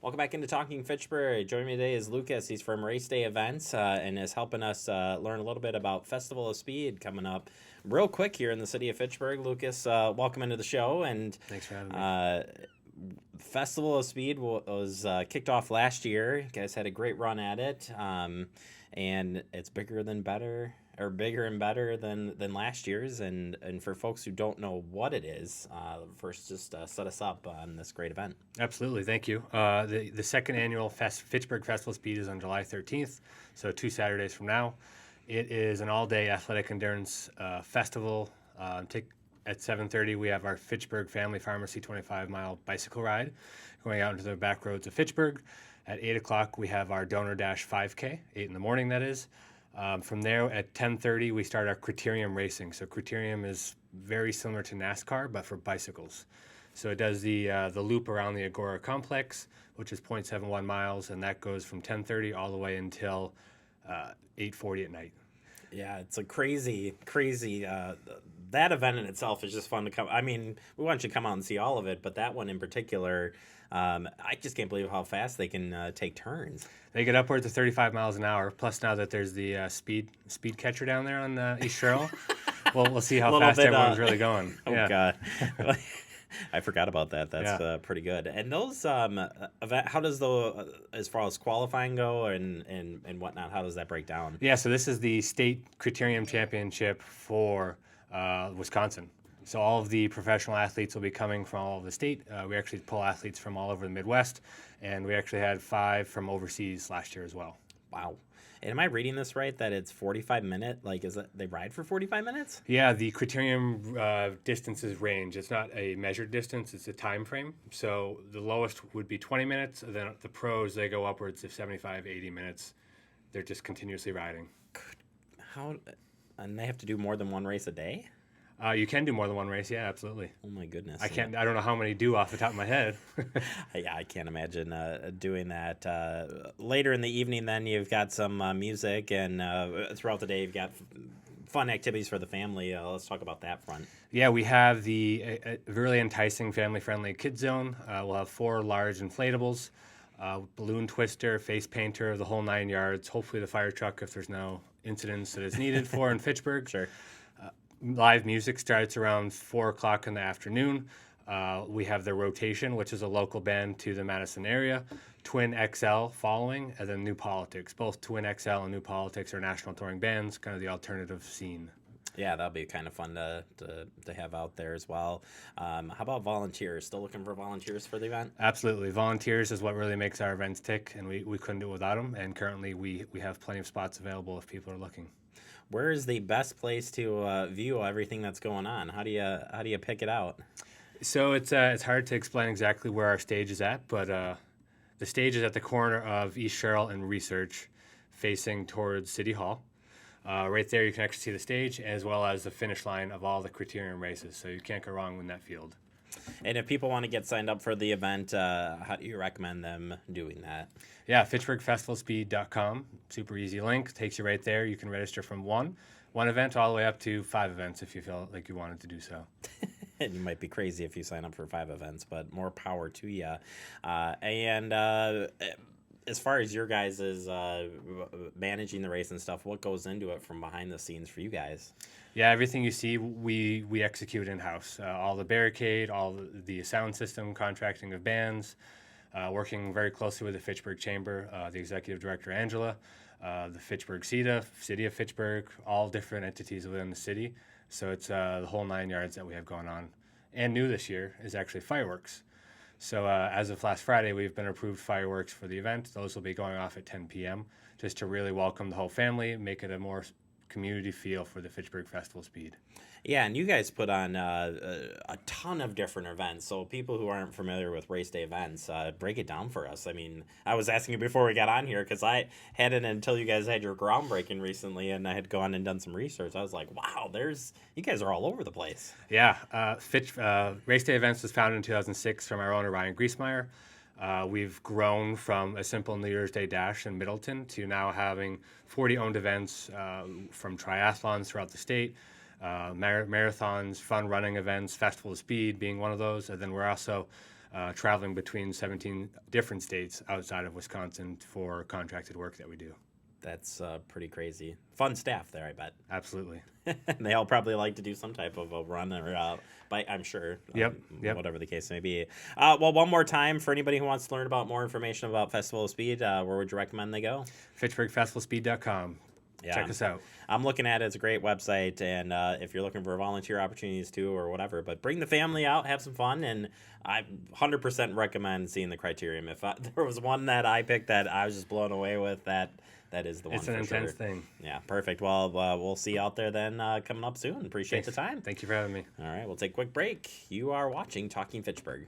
Welcome back into Talking Fitchburg. Joining me today is Lucas. He's from Race Day Events and is helping us learn a little bit about Festival of Speed coming up real quick here in the city of Fitchburg. Lucas, welcome into the show. And Thanks for having me. Festival of Speed was kicked off last year. You guys had a great run at it, and it's bigger and better than last year's. And for folks who don't know what it is, first just set us up on this great event. Absolutely, thank you. The second annual Fitchburg Festival Speed is on July 13th, so 2 Saturdays from now. It is an all-day athletic endurance festival. At 7:30, we have our Fitchburg Family Pharmacy 25-mile bicycle ride going out into the back roads of Fitchburg. At 8 o'clock, we have our Donor Dash 5K, 8 in the morning that is. From there, at 10:30, we start our criterium racing. So criterium is very similar to NASCAR, but for bicycles. So it does the loop around the Agora complex, which is 0.71 miles, and that goes from 10:30 all the way until 8:40 at night. Yeah, it's a crazy. That event in itself is just fun to come. I mean, we want you to come out and see all of it, but that one in particular, I just can't believe how fast they can take turns. They get upwards of 35 miles an hour. Plus, now that there's the speed catcher down there on East Sherrill, we'll see how fast everyone's really going. Oh yeah. God. I forgot about that. That's pretty good. And those event, how does as far as qualifying go and whatnot, how does that break down? Yeah, so this is the state criterium championship for Wisconsin. So all of the professional athletes will be coming from all over the state. We actually pull athletes from all over the Midwest, and we actually had 5 from overseas last year as well. Wow. And am I reading this right, that it's 45-minute? Like, is it they ride for 45 minutes? Yeah, the criterium distances range. It's not a measured distance, it's a time frame. So the lowest would be 20 minutes, and then the pros, they go upwards of 75, 80 minutes. They're just continuously riding. And they have to do more than one race a day? You can do more than one race, yeah, absolutely. Oh my goodness! I don't know how many do off the top of my head. Yeah, I can't imagine doing that. Later in the evening, then you've got some music, and throughout the day you've got fun activities for the family. Let's talk about that front. Yeah, we have the really enticing family-friendly kids zone. We'll have 4 large inflatables, balloon twister, face painter, the whole 9 yards. Hopefully the fire truck if there's no incidents that is needed for in Fitchburg. Sure. Live music starts around 4 o'clock in the afternoon. We have the Rotation, which is a local band to the Madison area. Twin XL following, and then New Politics. Both Twin XL and New Politics are national touring bands, kind of the alternative scene. Yeah, that'll be kind of fun to have out there as well. How about volunteers? Still looking for volunteers for the event? Absolutely. Volunteers is what really makes our events tick, and we couldn't do it without them. And currently we have plenty of spots available if people are looking. Where is the best place to view everything that's going on? How do you pick it out? So it's hard to explain exactly where our stage is at, but the stage is at the corner of East Sherrill and Research, facing towards City Hall. Right there, you can actually see the stage as well as the finish line of all the criterium races. So you can't go wrong in that field. And if people want to get signed up for the event, how do you recommend them doing that? Yeah, FitchburgFestivalSpeed.com. Super easy link. Takes you right there. You can register from one event all the way up to 5 events if you feel like you wanted to do so. And you might be crazy if you sign up for 5 events, but more power to you. As far as your guys' managing the race and stuff, what goes into it from behind the scenes for you guys? Yeah, everything you see, we execute in-house. All the barricade, all the sound system, contracting of bands, working very closely with the Fitchburg Chamber, the executive director, Angela, the Fitchburg CETA, City of Fitchburg, all different entities within the city. So it's the whole 9 yards that we have going on. And new this year is actually fireworks. So as of last Friday, we've been approved fireworks for the event. Those will be going off at 10 p.m. just to really welcome the whole family, make it a more community feel for the Fitchburg Festival Speed. Yeah, and you guys put on a ton of different events. So people who aren't familiar with race day events, break it down for us. I mean, I was asking you before we got on here because I hadn't until you guys had your groundbreaking recently, and I had gone and done some research. I was like, wow, you guys are all over the place. Yeah, Race Day Events was founded in 2006 from our owner, Ryan Griesmeyer. We've grown from a simple New Year's Day dash in Middleton to now having 40 owned events from triathlons throughout the state, marathons, fun running events, Festival of Speed being one of those. And then we're also traveling between 17 different states outside of Wisconsin for contracted work that we do. That's pretty crazy. Fun staff there, I bet. Absolutely. They all probably like to do some type of a run or bike, I'm sure. Yep. Whatever the case may be. Well, one more time, for anybody who wants to learn about more information about Festival of Speed, where would you recommend they go? FitchburgFestivalSpeed.com. Yeah, Check us out. I'm looking at it. It's a great website, and if you're looking for volunteer opportunities too or whatever, but bring the family out, have some fun, and I 100% recommend seeing the criterium. If there was one that I picked that I was just blown away with, that is the one. It's an intense thing. Yeah, perfect. Well, we'll see you out there then coming up soon. Appreciate the time. Thank you for having me. All right, we'll take a quick break. You are watching Talking Fitchburg.